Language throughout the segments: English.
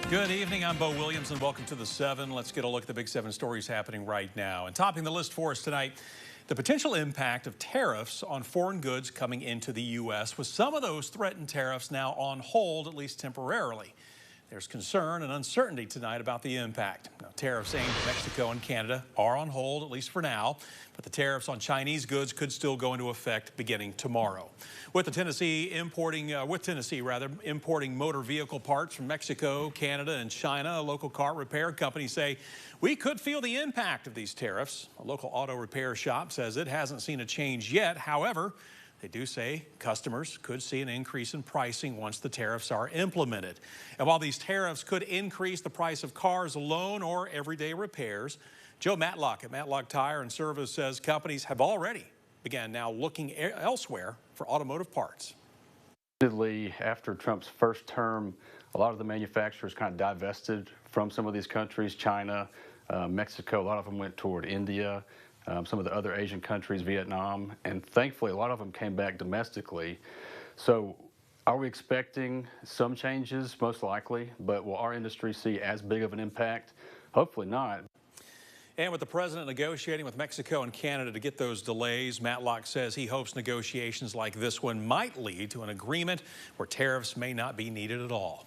Good evening. I'm Bo Williams, and welcome to the 7. Let's get a look at the big 7 stories happening right now. And topping the list for us tonight, the potential impact of tariffs on foreign goods coming into the U.S., with some of those threatened tariffs now on hold, at least temporarily. There's concern and uncertainty tonight about the impact. Now, tariffs aimed at Mexico and Canada are on hold, at least for now, but the tariffs on Chinese goods could still go into effect beginning tomorrow. With Tennessee importing motor vehicle parts from Mexico, Canada, and China, local car repair companies say we could feel the impact of these tariffs. A local auto repair shop says it hasn't seen a change yet. However, they do say customers could see an increase in pricing once the tariffs are implemented. And while these tariffs could increase the price of cars alone or everyday repairs, Joe Matlock at Matlock Tire and Service says companies have already began now looking elsewhere for automotive parts. After Trump's first term, a lot of the manufacturers kind of divested from some of these countries, China, Mexico. A lot of them went toward India. Some of the other Asian countries, Vietnam, and thankfully a lot of them came back domestically. So are we expecting some changes? Most likely, but will our industry see as big of an impact? Hopefully not. And with the president negotiating with Mexico and Canada to get those delays, Matlock says he hopes negotiations like this one might lead to an agreement where tariffs may not be needed at all.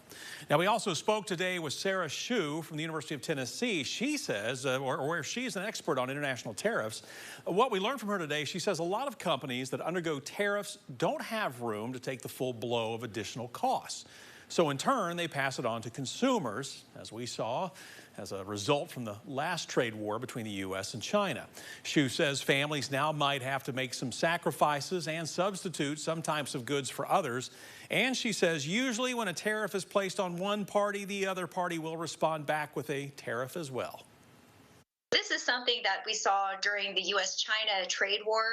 Now, we also spoke today with Sarah Shu from the University of Tennessee. She says, where she's an expert on international tariffs. What we learned from her today, she says a lot of companies that undergo tariffs don't have room to take the full blow of additional costs. So in turn, they pass it on to consumers, as we saw, as a result from the last trade war between the U.S. and China. Shu says families now might have to make some sacrifices and substitute some types of goods for others. And she says usually when a tariff is placed on one party, the other party will respond back with a tariff as well. This is something that we saw during the U.S.-China trade war,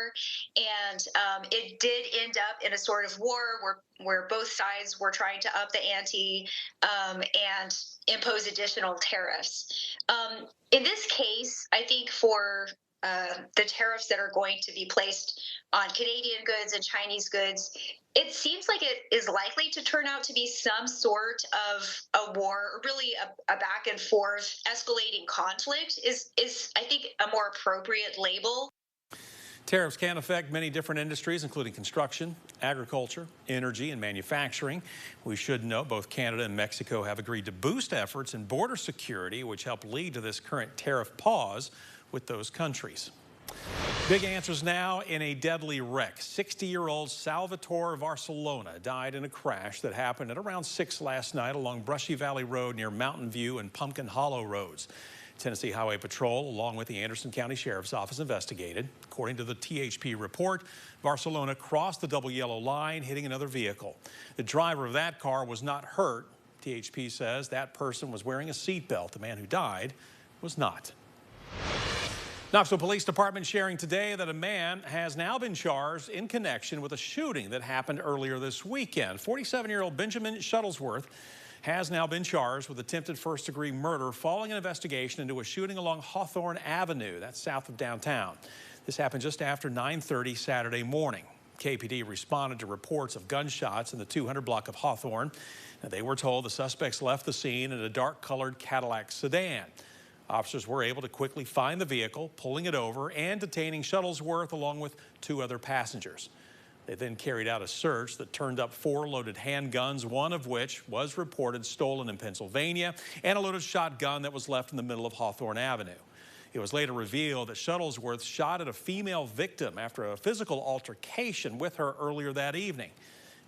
and it did end up in a sort of war where both sides were trying to up the ante and impose additional tariffs. In this case, I think for the tariffs that are going to be placed on Canadian goods and Chinese goods, it seems like it is likely to turn out to be some sort of a war, or really a back and forth escalating conflict is I think a more appropriate label. Tariffs can affect many different industries, including construction, agriculture, energy, and manufacturing. We should note both Canada and Mexico have agreed to boost efforts in border security, which helped lead to this current tariff pause with those countries. Big answers now in a deadly wreck. 60-year-old Salvatore Barcelona died in a crash that happened at around 6 last night along Brushy Valley Road near Mountain View and Pumpkin Hollow Roads. Tennessee Highway Patrol, along with the Anderson County Sheriff's Office, investigated. According to the THP report, Barcelona crossed the double yellow line, hitting another vehicle. The driver of that car was not hurt. THP says that person was wearing a seatbelt. The man who died was not. Knoxville Police Department sharing today that a man has now been charged in connection with a shooting that happened earlier this weekend. 47-year-old Benjamin Shuttlesworth has now been charged with attempted first-degree murder following an investigation into a shooting along Hawthorne Avenue, that's south of downtown. This happened just after 9:30 Saturday morning. KPD responded to reports of gunshots in the 200 block of Hawthorne. Now, they were told the suspects left the scene in a dark-colored Cadillac sedan. Officers were able to quickly find the vehicle, pulling it over and detaining Shuttlesworth along with 2 other passengers. They then carried out a search that turned up 4 loaded handguns, one of which was reported stolen in Pennsylvania, and a loaded shotgun that was left in the middle of Hawthorne Avenue. It was later revealed that Shuttlesworth shot at a female victim after a physical altercation with her earlier that evening.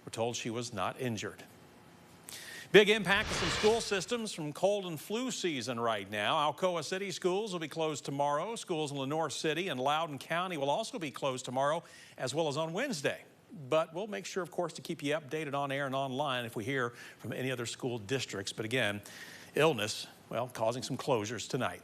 We're told she was not injured. Big impact to some school systems from cold and flu season right now. Alcoa City schools will be closed tomorrow. Schools in Lenore City and Loudoun County will also be closed tomorrow, as well as on Wednesday. But we'll make sure, of course, to keep you updated on air and online if we hear from any other school districts. But again, illness, well, causing some closures tonight.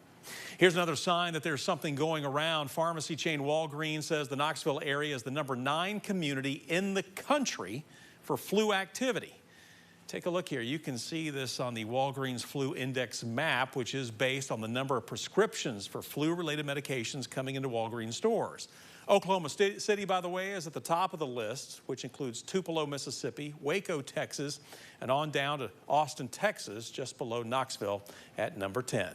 Here's another sign that there's something going around. Pharmacy chain Walgreens says the Knoxville area is the #9 community in the country for flu activity. Take a look here. You can see this on the Walgreens Flu Index map, which is based on the number of prescriptions for flu-related medications coming into Walgreens stores. Oklahoma City, by the way, is at the top of the list, which includes Tupelo, Mississippi, Waco, Texas, and on down to Austin, Texas, just below Knoxville at number 10.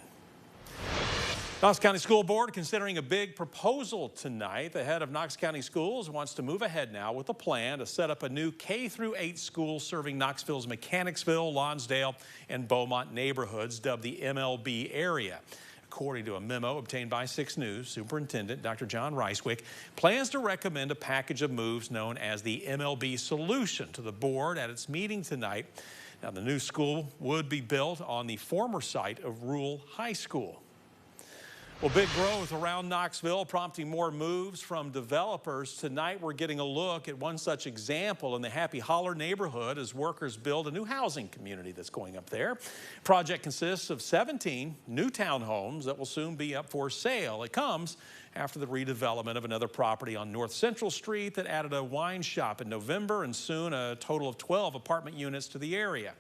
Knox County School Board considering a big proposal tonight. The head of Knox County Schools wants to move ahead now with a plan to set up a new K-8 school serving Knoxville's Mechanicsville, Lonsdale, and Beaumont neighborhoods, dubbed the MLB area. According to a memo obtained by 6 News, Superintendent Dr. John Ricewick plans to recommend a package of moves known as the MLB solution to the board at its meeting tonight. Now, the new school would be built on the former site of Rural High School. Well, big growth around Knoxville, prompting more moves from developers. Tonight, we're getting a look at one such example in the Happy Holler neighborhood as workers build a new housing community that's going up there. Project consists of 17 new townhomes that will soon be up for sale. It comes after the redevelopment of another property on North Central Street that added a wine shop in November and soon a total of 12 apartment units to the area.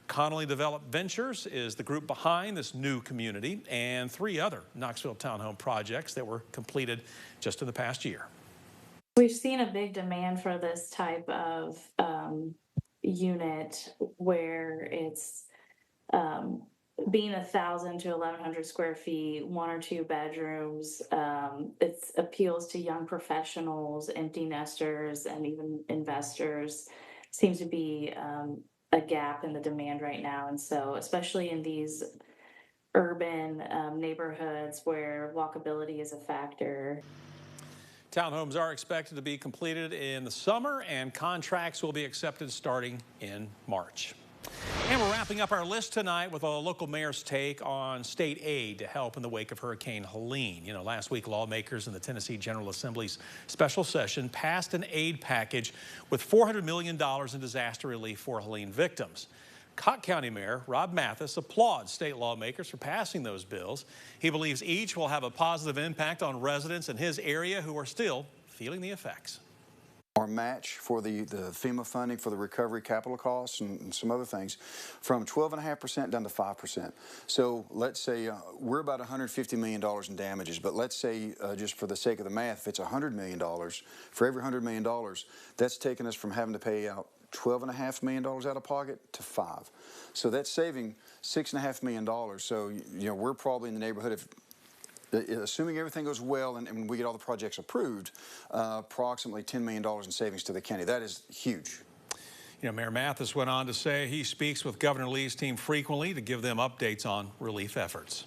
Connolly Developed Ventures is the group behind this new community and 3 other Knoxville townhome projects that were completed just in the past year. We've seen a big demand for this type of unit where it's being 1,000 to 1,100 square feet, 1 or 2 bedrooms. It appeals to young professionals, empty nesters, and even investors. Seems to be a gap in the demand right now. And so, especially in these urban neighborhoods where walkability is a factor. Townhomes are expected to be completed in the summer, and contracts will be accepted starting in March. And we're wrapping up our list tonight with a local mayor's take on state aid to help in the wake of Hurricane Helene. You know, last week, lawmakers in the Tennessee General Assembly's special session passed an aid package with $400 million in disaster relief for Helene victims. Cocke County Mayor Rob Mathis applauds state lawmakers for passing those bills. He believes each will have a positive impact on residents in his area who are still feeling the effects. Our match for the FEMA funding for the recovery capital costs and some other things from 12.5% down to 5%. So let's say we're about $150 million in damages, but let's say just for the sake of the math, if it's $100 million, for every $100 million, that's taken us from having to pay out $12.5 million out of pocket to $5 million. So that's saving $6.5 million. So, you know, we're probably in the neighborhood of, assuming everything goes well and we get all the projects approved, approximately $10 million in savings to the county. That is huge. You know, Mayor Mathis went on to say he speaks with Governor Lee's team frequently to give them updates on relief efforts.